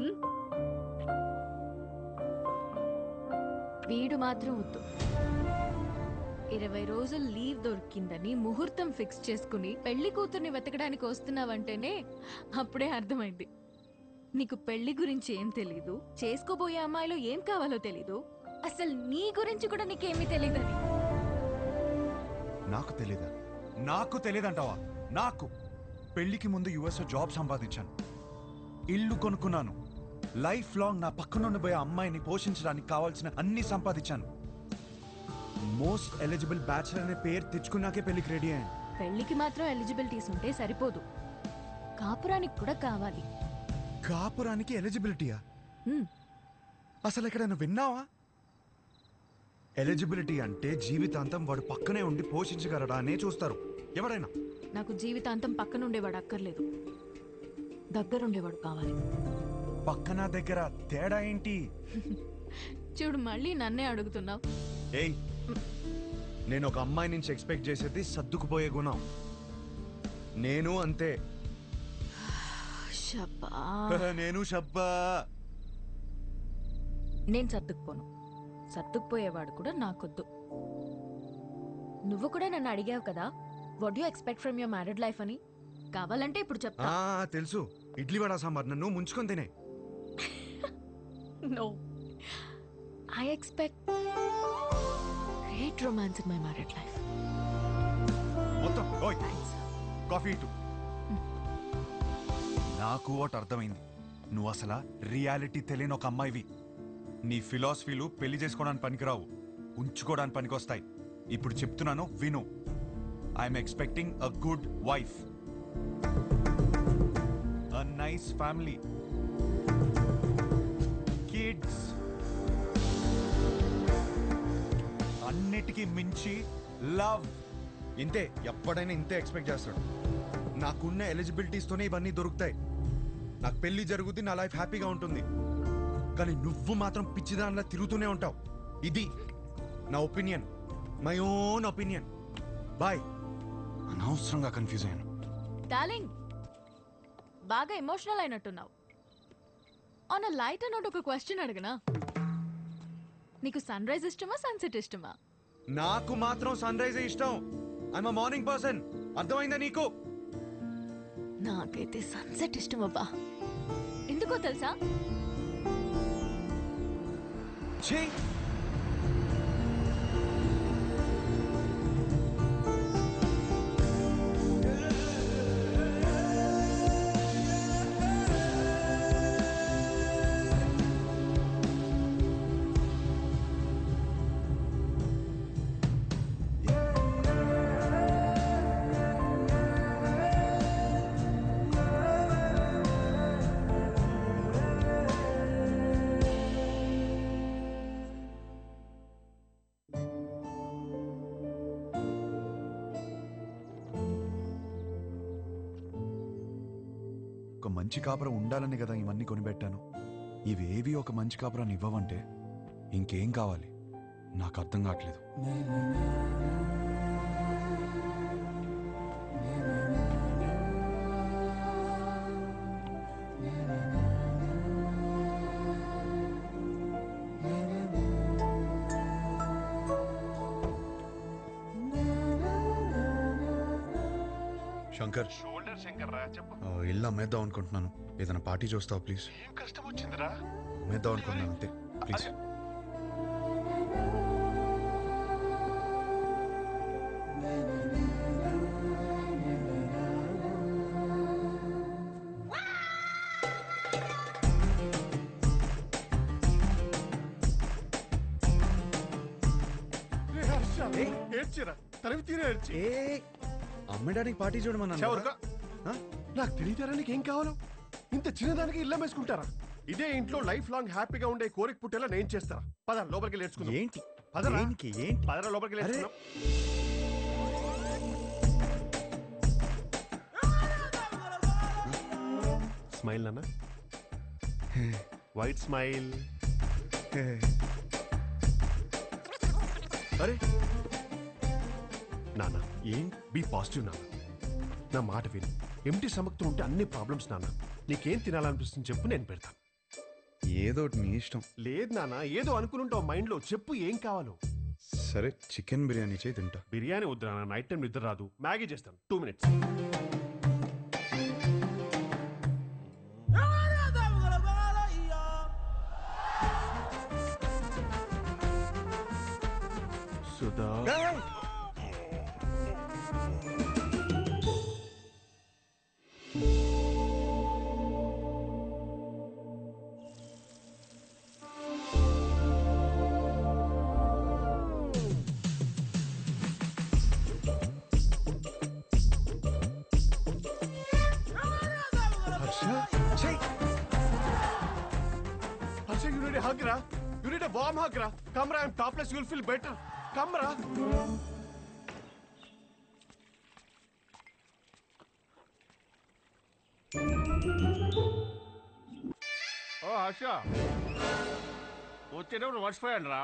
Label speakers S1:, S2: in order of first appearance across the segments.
S1: ఉమ్? వీడు మాత్రం వద్దు. 20 రోజులు లీవ్ దొరికిందని ముహూర్తం ఫిక్స్ చేసుకుని పెళ్లి కూతుర్ని వెతకడానికి వస్తున్నావంటేనే అప్పుడే అర్థమైంది. నీకు పెళ్లి గురించి ఏం తెలీదు, చేసుకోబోయే అమ్మాయిలో ఏం కావాలో తెలీదు, అసలు నీ గురించి కూడా నీకేమీ తెలీదని.
S2: నాకు తెలీదా? నాకు తెలియదంటావా? నాకు పెళ్లికి ముందు యుఎస్లో జాబ్ సంపాదించాను, ఇల్లు కొనుక్కున్నాను, లైఫ్ లాంగ్ నా పక్కనుండిపోయే అమ్మాయిని పోషించడానికి కావాల్సిన అన్ని సంపాదించాను. మోస్ట్ ఎలిజిబుల్ బ్యాచిలర్ అనే పేరు తెచ్చుకున్నాకే పెళ్లికి రెడీ అయ్యాను.
S1: పెళ్లికి మాత్రం ఎలిజిబిలిటీస్ ఉంటే సరిపోదు, కాపురానికి కూడా కావాలి.
S2: కాపురానికి ఎలిజిబిలిటీయా?
S1: ఉమ్,
S2: అసలు ఎక్కడైనా విన్నావా? ఎలిజిబిలిటీ అంటే జీవితాంతం వాడు పక్కనే ఉండి పోషించగలడా అనే చూస్తారు ఎవరైనా.
S1: నాకు జీవితాంతం పక్కనుండేవాడు అక్కర్లేదు, దగ్గరుండేవాడు కావాలి.
S2: పక్కన దగ్గర తేడా ఏంటి?
S1: చూడు, మళ్ళీ నన్నే అడుగుతున్నావు.
S2: ఏయ్, నేను ఒక అమ్మాయి నుంచి ఎక్స్పెక్ట్ చేసేది సర్దుకుపోయే గుణం. నేను అంతే.
S1: షబ్బా.
S2: నేను షబ్బా.
S1: నేను సర్దుకుపోను, సర్దుకుపోయేవాడు కూడా నాకొద్దు. నువ్వు కూడా నన్ను అడిగావు కదా, what you expect from your married life అని. కావాలంటే ఇప్పుడు చెప్తా.
S2: తెలుసు, ఇడ్లీ వడ సాంబార్ నన్ను ముంచుకొని తినే.
S1: No, I expect great romance in my married life.
S2: మొత్తం
S1: థ్యాంక్స్.
S2: కాఫీ ఇటు. నాకు ఒకటి అర్థమైంది, నువ్వు అసలు రియాలిటీ తెలియని ఒక అమ్మాయివి. నీ ఫిలాసఫీలు పెళ్లి చేసుకోవడానికి పనికిరావు, ఉంచుకోవడానికి పనికొస్తాయి. ఇప్పుడు చెప్తున్నాను విను. I'm expecting a good wife, a nice family, kids, అన్నిటికీ మించి లవ్. ఇంతే, ఎప్పుడైనా ఇంతే ఎక్స్పెక్ట్ చేస్తాడు. నాకున్న ఎలిజిబిలిటీస్తోనే ఇవన్నీ దొరుకుతాయి. నాకు పెళ్లి జరుగుద్ది, నా లైఫ్ హ్యాపీగా ఉంటుంది. కానీ నువ్వు మాత్రం పిచ్చిదానిలా తిరుగుతూనే ఉంటావు. ఇది నా opinion, my own opinion. Bye. అనవసరంగా కన్ఫ్యూజ్ అయ్యాను.
S1: డార్లింగ్, బాగా ఎమోషనల్ అయినట్టున్నావు. ఆన్ అ లైట్ నోట్ ఒక క్వశ్చన్ అడగనా? నీకు సన్ రైజ్ ఇష్టమా, సన్సెట్ ఇష్టమా?
S2: నాకు మాత్రం సన్ రైజ్ ఇష్టం. I'm a morning person. అర్థమైందా నీకు?
S1: నాకైతే సన్సెట్ ఇష్టం అబ్బా. ఎందుకో తెలుసా?
S2: ఛీ! ఒక మంచి కాపురం ఉండాలని కదా ఇవన్నీ కొనిపెట్టాను. ఇవేవి ఒక మంచి కాపురాన్ని ఇవ్వవంటే ఇంకేం కావాలి? నాకు అర్థం కావట్లేదు. శంకర్,
S3: షోల్డర్ శంకర్ రా, చెప్పు.
S2: ఇల్లు అమ్మేద్దాం అనుకుంటున్నాను. ఏదైనా పార్టీ చూస్తావు ప్లీజ్?
S3: ఏం కష్టం వచ్చిందిరా?
S2: అమ్మేద్దాం అనుకుంటున్నాను అంతే, ప్లీజ్.
S3: ఏడ్చిరా, తరివి తీరే ఏడ్చి.
S2: అమ్మడానికి పార్టీ చూడమన్నా.
S3: నాకు తెలియతారా నీకేం కావాలో? ఇంత చిన్నదానికి ఇల్లం వేసుకుంటారా? ఇదే ఇంట్లో లైఫ్ లాంగ్ హ్యాపీగా ఉండే కోరిక పుట్టేలా నేను చేస్తారా? పద లోపలికి నేర్చుకుందాం.
S2: ఏంటి?
S3: పదరా.
S2: ఏంటి?
S3: పదరా లోపలికి నేర్చుకుందాం. స్మైల్ నాన్న, వైట్ స్మైల్.
S2: అరే
S3: నాన్న, ఏం బీ పాజిటివ్ నాన్న. నా మాట విను. ఎంటీ స్టమక్తో ఉంటే అన్ని ప్రాబ్లమ్స్ నాన్న. నీకేం తినాలనిపిస్తుంది చెప్పు, నేను పెడతాను.
S2: ఏదో ఒకటి నీ ఇష్టం.
S3: లేదు నాన్న, ఏదో అనుకుంటావు మైండ్ లో. చెప్పు ఏం కావాలో.
S2: సరే చికెన్ బిర్యానీ చేయి తింటా.
S3: బిర్యానీ వద్దు నాన్న, నైట్ టైం నిద్ర రాదు. మ్యాగీ చేస్తాను, 2 minutes. Sudha, Harsha, you need a hug, ra. You need a warm hug, ra. Come, ra. I'm topless. You'll feel better. Come, ra. Oh, Harsha. వచ్చేటప్పుడు మర్చిపోయాను రా.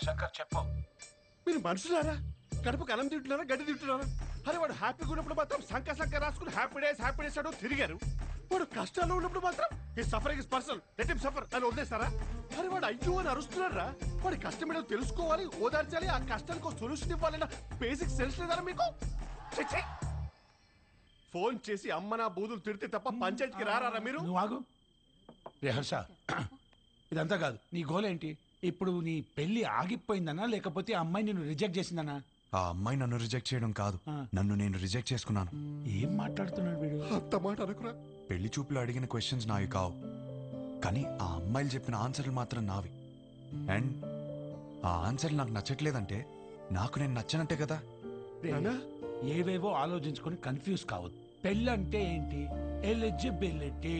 S4: శంకర్ చెప్పు.
S3: మీరు మనుషులారా? కడుపుకు అన్నం తింటున్నారా, గడ్డి తింటున్నారా? అరే వాడు హ్యాపీగా ఉన్నప్పుడు మాత్రం సంక రాసుకుని హ్యాపీ డేస్ అంటూ తిరిగారు. వాడు కష్టాల్లో ఉన్నప్పుడు మాత్రం ఈ suffering is personal, let him suffer అని వదిలేస్తారా? అరే వాడు అయ్యో అని అరుస్తున్నారా? వాడి కష్టం ఏంటో తెలుసుకోవాలి, ఓదార్చాలి, ఆ కష్టానికి ఒక సొల్యూషన్ ఇవ్వాలన్న బేసిక్ సెన్స్ లేదారా మీకు? ఫోన్ చేసి అమ్మ నా బూదులు తిడితే తప్ప పంచాయతీకి రారా మీరు?
S4: నువ్వు ఆగు. రే హర్ష, ఇదంతా కాదు. నీ గోల్ ఏంటి? ఇప్పుడు నీ పెళ్లి ఆగిపోయిందనా లేకపోతే ఆ అమ్మాయి నిన్ను రిజెక్ట్ చేసిందనా?
S2: ఆ అమ్మాయి నన్ను రిజెక్ట్ చేయడం కాదు, నన్ను నేను రిజెక్ట్ చేసుకున్నాను.
S4: ఏం మాట్లాడుతున్నాడు వీడు?
S3: అంత మాట అనుకురా.
S2: పెళ్లి చూపులు అడిగిన క్వశ్చన్స్ నావి కావు, కానీ ఆ అమ్మాయిలు చెప్పిన ఆన్సర్లు మాత్రం నావి. అండ్ ఆ ఆన్సర్లు నాకు నచ్చట్లేదంటే నాకు నేను నచ్చనంటే కదా.
S4: ఏవేవో ఆలోచించుకొని కన్ఫ్యూజ్ కావద్దు. పెళ్ళంటే ఏంటి? ఎలిజిబిలిటీ.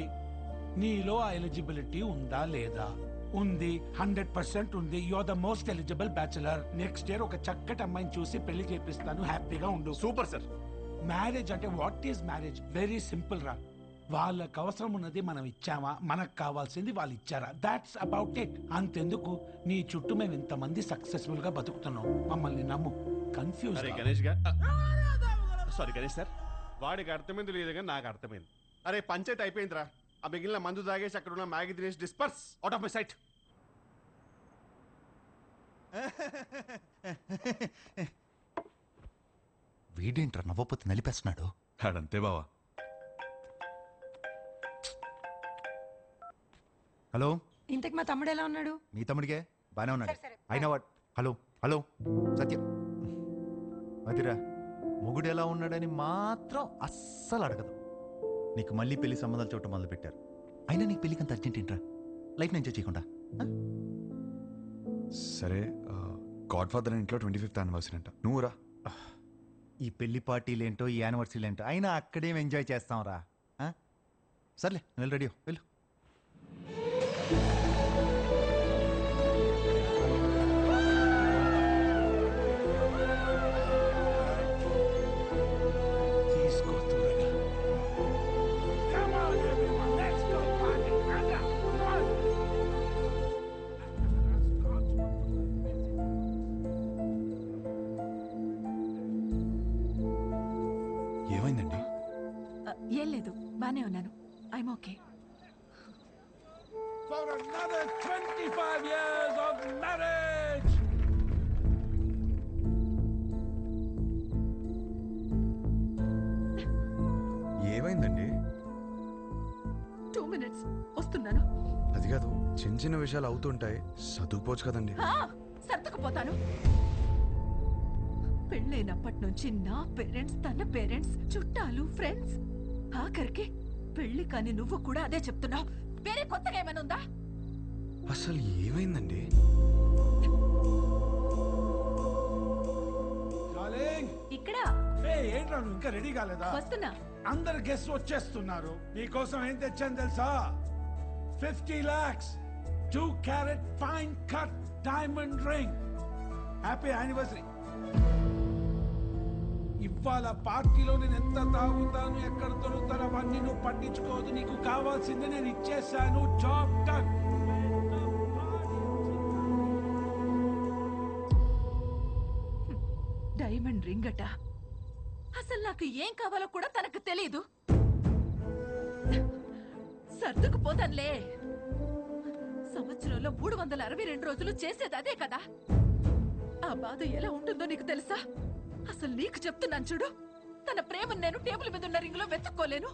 S4: నీలో ఆ ఎలిజిబిలిటీ ఉందా లేదా? ఉంది, 100% ఉంది. You are the most eligible bachelor. Next year ఒక చక్కటి అమ్మాయిని చూసి పెళ్లి చేపిస్తాను, హ్యాపీగా ఉండు.
S3: Super sir.
S4: మ్యారేజ్ అంటే what is marriage? Very simple రా. వాళ్ళకి అవసరం ఉన్నది మనం ఇచ్చామా, మనకు కావాల్సింది వాళ్ళు ఇచ్చారా? That's about it. అంతెందుకు నీ చుట్టూ మేము ఇంతమంది సక్సెస్ఫుల్ గా బతుకుతున్నాం, మమ్మల్ని నమ్ము. Confuse.
S3: Ganesh sorry Ganesh sir, వాడికి అర్థమైంది లేదు కానీ నాకు అర్థమైంది. అరే పంచాయతీ అయిపోయిందిరా. ఆ మిగిలిన మందు తాగేసి అక్కడ ఉన్న మ్యాగీ తినేసి disperse out of my sight.
S5: వీడేంట్రా నవ్వపోతే నలిపేస్తున్నాడు.
S2: అడంతే బావా.
S5: హలో,
S6: ఇంతకు మా తమ్ముడు ఎలా ఉన్నాడు?
S5: నీ తమ్ముడికే బానే ఉన్నాడు. అయినా వాడు హలో హలో సత్యం మదిరా మొగుడు ఎలా ఉన్నాడని మాత్రం అస్సలు అడగదు. నీకు మళ్ళీ పెళ్లి సంబంధాలు చూడటం మొదలు పెట్టారు. అయినా నీకు పెళ్లికి అంత అర్జెంట్ ఏంట్రా? లైఫ్ ఎంజాయ్ చేయకుండా?
S2: సరే, గాడ్ ఫాదర్ ఇంట్లో 25th యానివర్సరీ అంట, నువ్వు రా.
S5: ఈ పెళ్లి పార్టీలు ఏంటో, ఈ యానివర్సరీలు ఏంటో, అయినా అక్కడేం ఎంజాయ్ చేస్తాం రా. సర్లే వెళ్ళి రెడీ వెళ్ళు.
S2: ఏమైందండి?
S6: ఏం లేదు, బానే ఉన్నాను. I'm okay.
S4: For another 25 years of marriage.
S2: ఏమైందండి?
S6: 2 minutes వస్తున్నాను.
S2: అది కాదు, చిన్న చిన్న విషయాలు అవుతుంటాయి, సర్దుకుపోవచ్చు కదండి.
S6: సర్దుకుపోతాను. పెళ్ళైనప్పటి నుంచి నా పేరెంట్స్, తన పేరెంట్స్, చుట్టాలు, ఫ్రెండ్స్, ఆఖరికి పెళ్లి కాని నువ్వు కూడా అదే చెప్తున్నావు. వేరే కొత్తగా ఏమైనా ఉందా?
S2: అసలు ఏమైందండి?
S6: ఇక్కడ
S4: ఏంట్రా నువ్వు ఇంకా రెడీ కాలేదా?
S6: వస్తున్నా.
S4: అందరు గెస్ట్ వచ్చేస్తున్నారు. నీకోసం ఏం తెచ్చాను తెలుసా? 50 lakhs 2 carat fine cut diamond ring. Happy anniversary. ఇవాళ పార్టీలో నేను ఎంత తాగుతాను, ఎక్కడ దొరుకుతాను అవన్నీ నువ్వు పట్టించుకోవద్దు. నీకు కావాల్సింది నేను ఇచ్చేసాను. Job done.
S6: డైమండ్ రింగ్ అట. అసలు నాకు ఏం కావాలో కూడా తనకు తెలీదు. సర్దుకుపోతానులే. సంవత్సరంలో 362 రోజులు చేసేది అదే కదా. ఆ బాధ ఎలా ఉంటుందో నీకు తెలుసా? అసలు నీకు చెప్తున్నాను చూడు, తన ప్రేమను నేను టేబుల్ మీద ఉన్న రింగ్ లో వెతుక్కోలేను.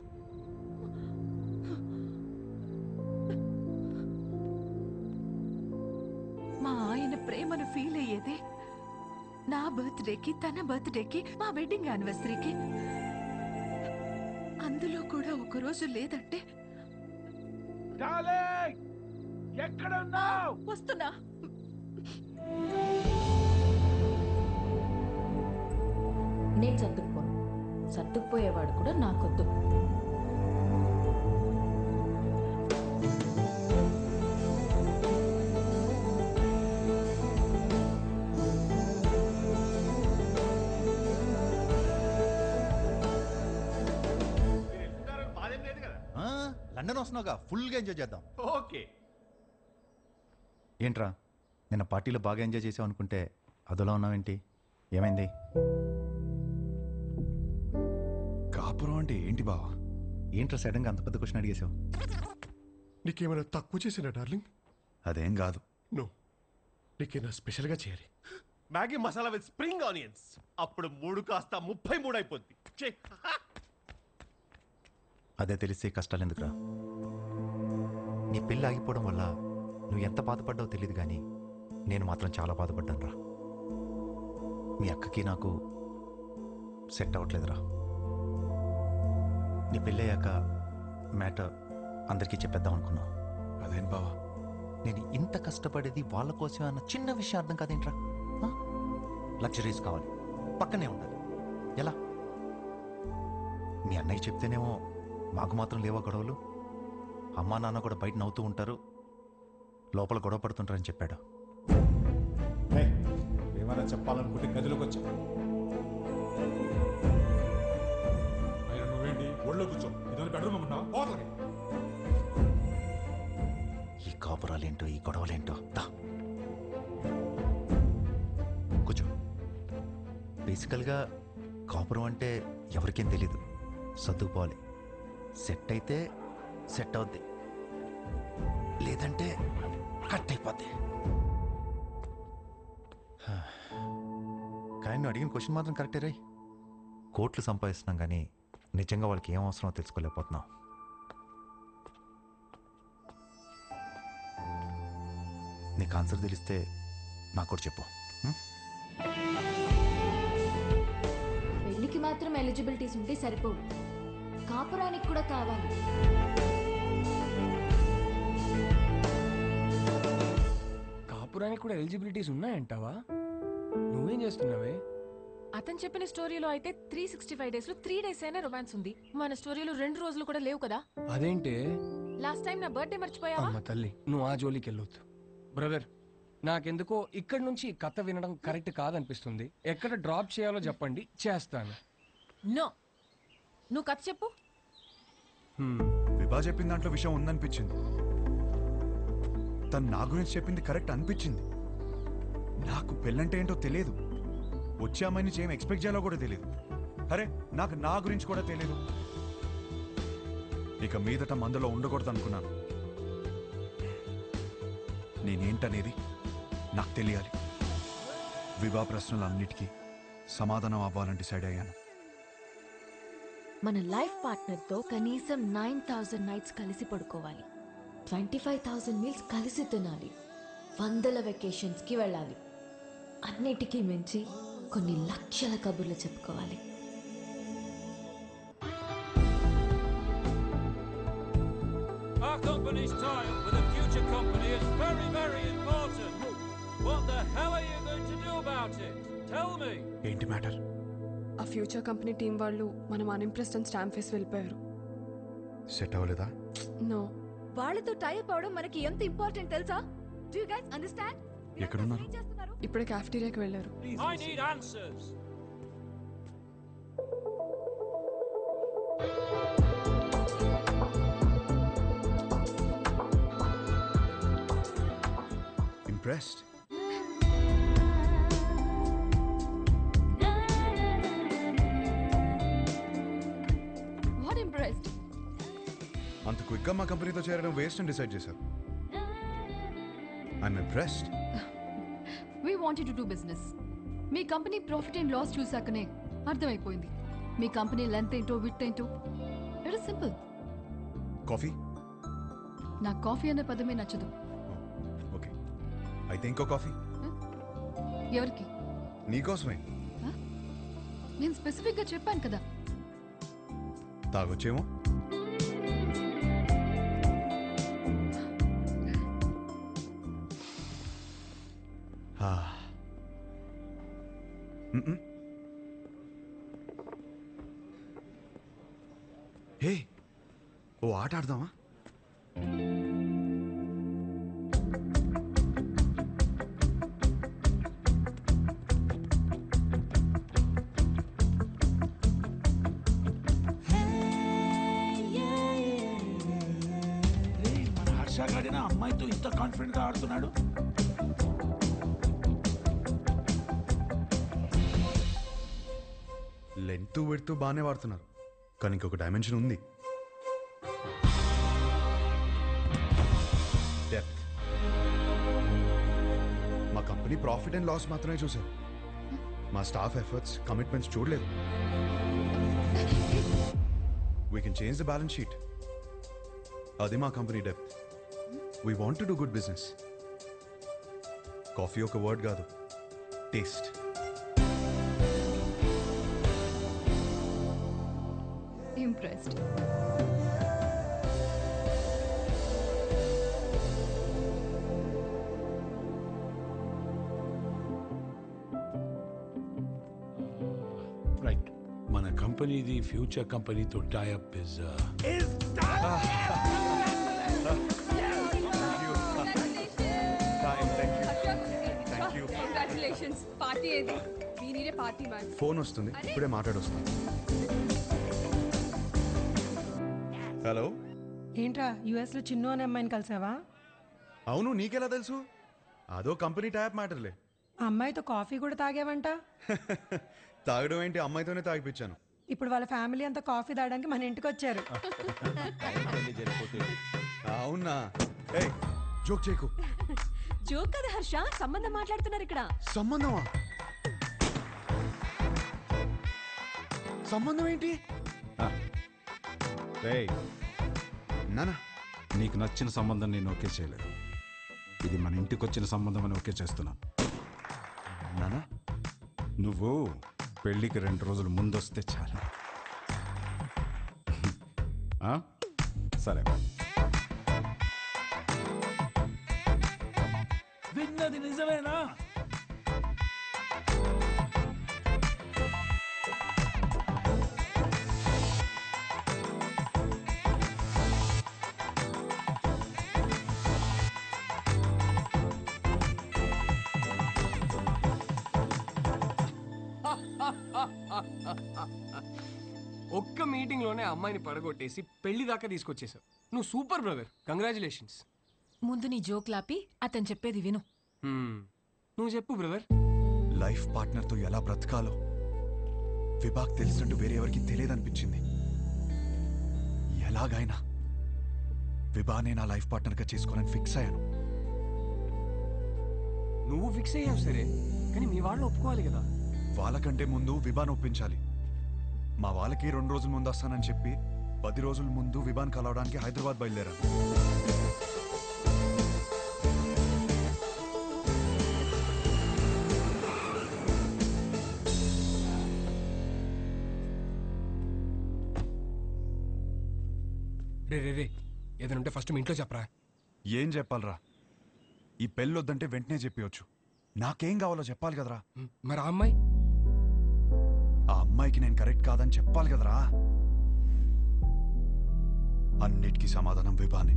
S6: మా ఆయన ప్రేమను ఫీల్ అయ్యేది నా బర్త్డేకి, తన బర్త్డేకి, మా వెడ్డింగ్ యానివర్సరీకి. అందులో కూడా ఒక రోజు లేదంటే
S4: ఎక్కడున్నావు?
S6: వస్తున్నా.
S1: నేను సర్దుకుపోను. సర్దుకుపోయేవాడు కూడా నాకొద్దు.
S3: బాధేం లేదు కదా.
S5: లండన్ వస్తున్నావుగా, ఫుల్గా ఎంజాయ్ చేద్దాం.
S3: ఓకే.
S5: ఏంట్రా నిన్న పార్టీలో బాగా ఎంజాయ్ చేసావు అనుకుంటే అదోలా ఉన్నావేంటి? ఏమైంది?
S2: కాపురం అంటే ఏంటి బావా?
S5: ఏంట్రా సడన్గా అంత పెద్ద క్వశ్చన్ అడిగేశావు?
S3: నీకేమైనా తక్కువ చేసినా డార్లింగ్?
S2: అదేం కాదు.
S3: నో, నీకేమైనా స్పెషల్గా చేయాలి. Maggi masala with spring onions. అప్పుడు 3 కాస్త 33 అయిపోద్ది.
S5: అదే తెలిస్తే కష్టాలు ఎందుకురా? నీ పెళ్ళి ఆగిపోవడం వల్ల నువ్వు ఎంత బాధపడ్డావో తెలియదు, కానీ నేను మాత్రం చాలా బాధపడ్డాను రా. మీ అక్కకి నాకు సెట్ అవ్వట్లేదురా. నీ పెళ్ళయ్యాక మ్యాటర్ అందరికీ చెప్పేద్దాం అనుకున్నావు.
S2: అదేం బావా?
S5: నేను ఇంత కష్టపడేది వాళ్ళ కోసమే అన్న చిన్న విషయం అర్థం కాదేంట్రా? లగ్జరీస్ కావాలి, పక్కనే ఉండాలి. ఎలా? మీ అన్నయ్య చెప్తేనేమో మాకు మాత్రం లేవా గొడవలు? అమ్మా నాన్న కూడా బయట నవ్వుతూ ఉంటారు, లోపల గొడవ పడుతుంటారని చెప్పాడు.
S7: ఏమైనా చెప్పాలనుకుంటే గదిలోకి వచ్చా. నువ్వేంటి ఒళ్ళో కూర్చో, ఇదో బెడ్రూమ్ ఉన్నావు.
S5: ఈ కాపురాలేంటో, ఈ గొడవలేంటో. దా కూర్చో. బేసికల్గా కాపురం అంటే ఎవరికేం తెలీదు, సర్దుకుపోవాలి. సెట్ అయితే సెట్ అవుద్ది, లేదంటే కట్ అయిపోద్ది. కానీ నువ్వు అడిగిన క్వశ్చన్ మాత్రం కరెక్టే రే. కోట్లు సంపాదిస్తున్నాం కానీ నిజంగా వాళ్ళకి ఏం అవసరమో తెలుసుకోలేకపోతున్నాం. నీకు ఆన్సర్ తెలిస్తే నాకు కూడా చెప్పు.
S1: పెళ్లికి మాత్రం ఎలిజిబిలిటీస్ ఉంటే సరిపోవు, కాపురానికి కూడా కావాలి.
S8: కాపురానికి కూడా ఎలిజిబిలిటీస్ ఉన్నాయంటావా? నువ్వేం చేస్తున్నావే?
S9: అతను చెప్పిన స్టోరీలో అయితే 365 డేస్ లో 3 డేస్ అయినా రొమాన్స్ ఉంది. మన స్టోరీలో 2 రోజులు కూడా లేవు కదా.
S8: అదేంటే?
S9: లాస్ట్ టైం నా బర్త్డే మర్చిపోయావా?
S8: అమ్మ తల్లి, నువ్వు ఆ జోలికి వెళ్ళొద్దు. బ్రదర్, నాకెందుకో ఇక్కడ నుంచి ఈ కథ వినడం కరెక్ట్ కాదనిపిస్తుంది. ఎక్కడ డ్రాప్ చేయాలో చెప్పండి, చేస్తాను.
S9: నో, నువ్వు కథ చెప్పు.
S2: విభా చెప్పిన దాంట్లో విషయం ఉందనిపించింది. తను నా గురించి చెప్పింది కరెక్ట్ అనిపించింది. నాకు పెళ్ళంటే ఏంటో తెలియదు, వచ్చే అమ్మాయి నుంచి ఏం ఎక్స్పెక్ట్ చేయాలో కూడా తెలియదు. అరే, నాకు నా గురించి కూడా తెలియదు. ఇక మీదట మందులో ఉండకూడదు అనుకున్నాను. నేనేంటనేది నాకు తెలియాలి. వివా ప్రశ్నలన్నిటికీ సమాధానం అవ్వాలని డిసైడ్ అయ్యాను.
S1: మన లైఫ్ పార్ట్నర్ తో కనీసం 9000 నైట్స్ కలిసి పడుకోవాలి, 25,000 మీల్స్ కలిసి తినాలి, 100 వెకేషన్స్ కి వెళ్ళాలి. అన్నిటికీ మించి కొన్ని లక్షల కబుర్లు చెప్పుకోవాలి.
S10: Our company's tie with a future company is very, very important. What the hell are you going to do about it? Tell me.
S2: ఏంటి మ్యాటర్?
S9: ఆ ఫ్యూచర్ కంపెనీ టీం వాళ్ళు మనం అన్ఇంప్రెస్డ్ అని స్టాంప్ వేసి వెళ్ళిపోయారు.
S2: సెట్ అవ్వలేదా?
S9: నో.
S6: వాళ్ళతో టైప్ అవడం మనకి ఎంత ఇంపార్టెంట్ తెలుసా? Do you guys understand?
S2: ఎక్కడున్నారు?
S9: ఇప్పుడే క్యాఫ్టీరియాకి వెళ్ళారు.
S10: I need answers.
S2: Impressed? అంత క్విక్గా మా కంపెనీతో చేరడం వేస్ట్ అని డిసైడ్ చేశారు. I'm impressed.
S11: We wanted to do business. మీ కంపెనీ ప్రాఫిట్ అండ్ లాస్ చూసాకనే అర్థమైపోయింది. మీ కంపెనీ లెంత్ ఏంటో విత్ ఏంటో. It is simple.
S2: కాఫీ?
S11: నాకు కాఫీ అనే పదమే నచ్చదు.
S2: ఓకే, అయితే ఇంకో కాఫీ.
S11: ఎవరికి?
S2: నీకోసమే.
S11: నేను స్పెసిఫిక్ గా చెప్పాను కదా.
S2: తాగొచ్చేమో. హే, ఓ ఆట ఆడదామా?
S4: మన హర్ష గాడిన అమ్మాయితో ఇంత కాన్ఫిడెంట్ గా ఆడుతున్నాడు.
S2: లెంత్ విడ్త్ బాగానే వాడుతున్నారు, కానీ ఇంకొక డైమెన్షన్ ఉంది. డెప్త్. మా కంపెనీ ప్రాఫిట్ అండ్ లాస్ మాత్రమే చూశారు. మా స్టాఫ్ ఎఫర్ట్స్, కమిట్మెంట్స్ చూడలేదు. We can change the balance sheet. అది మా company depth. We want to do good business. Coffee ఒక వర్డ్ కాదు, టేస్ట్.
S11: Impressed.
S4: రైట్, మన కంపెనీది ఫ్యూచర్ కంపెనీతో టైఅప్ ఇస్
S12: కంగ్రాచులేషన్స్. పార్టీ ఏది? We need a party man.
S2: Phone వస్తుంది, ఇప్పుడే మాట్లాడొస్తాను. హలో.
S13: ఏంట్రా యుఎస్ లో చిన్ను అనే అమ్మాయిని కలిసావా?
S2: అవును, నీకెలా తెలుసు? అదో కంపెనీ ట్యాప్ మ్యాటర్లే.
S13: ఆ అమ్మాయితో కాఫీ కూడా తాగావంట.
S2: తాగడం ఏంటి, అమ్మాయితోనే తాగిపించాను.
S13: ఇప్పుడు వాళ్ళ ఫ్యామిలీ అంతా కాఫీ తాగడానికి మన ఇంటికి వచ్చారు.
S2: అవునా? ఏయ్, జోక్ చేయకు.
S12: జోక్ కదా హర్ష, సంబంధం మాట్లాడుతున్నారు ఇక్కడ.
S2: సంబంధమా? సంబంధం ఏంటి? నానా,
S7: నీకు నచ్చిన సంబంధం నేను ఓకే చేయలేదు. ఇది మన ఇంటికి వచ్చిన సంబంధం అని ఓకే చేస్తున్నాను.
S2: నానా,
S7: నువ్వు పెళ్ళికి 2 రోజులు ముందొస్తే చాలు. సరే.
S4: విన్నది నిజమేనా?
S8: ఒక్క మీటింగ్ లోనే అమ్మాయిని పడగొట్టేసి పెళ్లి దాకా తీసుకొచ్చేసావు. నువ్వు సూపర్ బ్రదర్, కంగ్రాచులేషన్స్.
S9: ముందు నీ జోక్ లాపి అతను చెప్పేది విను.
S8: నువ్వు చెప్పు బ్రదర్.
S2: లైఫ్ పార్ట్నర్తో ఎలా బ్రతకాలో విభాగ్ తెలిసినట్టు వేరే ఎవరికి తెలియదనిపించింది. ఎలాగైనా విభానే నా లైఫ్ పార్ట్నర్గా చేసుకోవాలని ఫిక్స్ అయ్యాను.
S8: నువ్వు ఫిక్స్ అయ్యావు సరే, కానీ మీ వాళ్ళు ఒప్పుకోవాలి కదా.
S2: వాళ్ళకంటే ముందు విభాన్ ఒప్పించాలి. మా వాళ్ళకి 2 రోజుల ముందు వస్తానని చెప్పి 10 రోజుల ముందు విభాన్ కలవడానికి హైదరాబాద్ బయలుదేరాను.
S8: రే రే రే, ఏదైనా ఉంటే ఫస్ట్ మీ ఇంట్లో చెప్పరా.
S2: ఏం చెప్పాలరా? ఈ పెళ్ళొద్దంటే వెంటనే చెప్పవచ్చు. నాకేం కావాలో చెప్పాలి కదరా.
S8: మరి ఆ అమ్మాయి?
S2: ఆ అమ్మాయికి నేను కరెక్ట్ కాదని చెప్పాలి కదరా. అన్నిటికీ సమాధానం విభానే.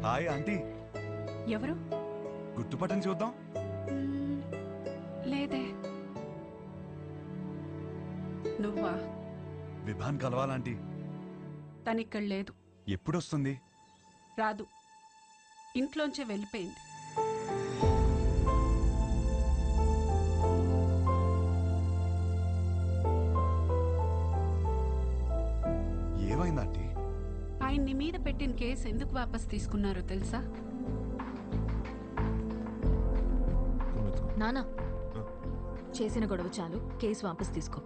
S2: Hi aunty.
S6: ఎవరు?
S2: గుర్తుపట్టని చూద్దాం.
S6: లేదే. నువ్వా?
S2: విభాన్ కలవాలంటీ.
S6: తనిక్కడ లేదు.
S2: ఎప్పుడొస్తుంది?
S6: రాదు, ఇంట్లోంచే వెళ్ళిపోయింది.
S14: ఆయన్ని మీద పెట్టిన కేసు ఎందుకు వాపస్ తీసుకున్నారో తెలుసా?
S1: నానా చేసిన గొడవ చాలు, కేసు వాపస్ తీసుకో.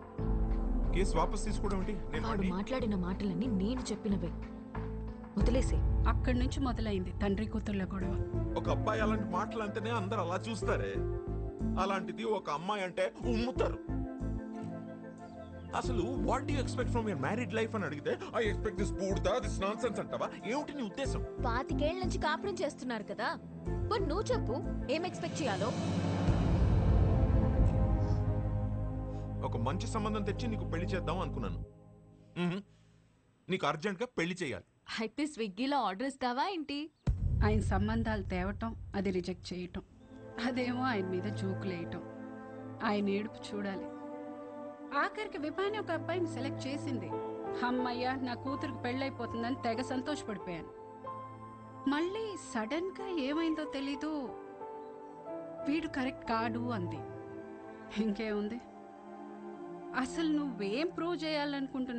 S15: కేసు వాపస్ తీసుకోవడం ఏంటి?
S1: వాడు మాట్లాడిన మాటలన్నీ నేను చెప్పినవే, వదిలేసే.
S14: అక్కడి నుంచి మొదలైంది తండ్రి కూతుర్ల గొడవ.
S15: ఒక అబ్బాయి అలాంటి మాటలు అంటేనే అందరు అలా చూస్తారే, అలాంటిది ఒక అమ్మాయి అంటే ఉమ్ముతారు. అసలు what do you expect from your married life అని అడిగితే ఐ ఎక్స్పెక్ట్ దిస్ బూడ్దా, దిస్ నాన్సెన్స్ అంటావా? ఏమిటి నీ ఉద్దేశం?
S1: 25 ఏళ్ల నుంచి కాపురం చేస్తున్నారు కదా, మరి నువ్వు చెప్పు ఏం ఎక్స్పెక్ట్ చేయాలో.
S15: ఒక మంచి సంబంధం తెచ్చి నీకు పెళ్లి చేద్దాం అనుకున్నాను. నీకు అర్జెంట్ గా పెళ్లి చేయాలి.
S1: అయితే స్విగ్గీలో ఆర్డర్ ఇస్తావా ఏంటి?
S14: ఆయన సంబంధాలు తేవటం, అది రిజెక్ట్ చేయటం, అదేమో ఆయన మీద జోకులేయటం, ఆయన ఏడుపు చూడాలి. ఆఖరికి విభాని ఒక అబ్బాయిని సెలెక్ట్ చేసింది. అమ్మయ్య నా కూతురికి పెళ్ళైపోతుందని తెగ సంతోషపడిపోయాను. మళ్ళీ సడన్ గా ఏమైందో తెలీదు, వీడు కరెక్ట్ కాడు అంది. ఇంకేముంది, అసలు నువ్వేం ప్రూవ్ చేయాలనుకుంటున్నావు?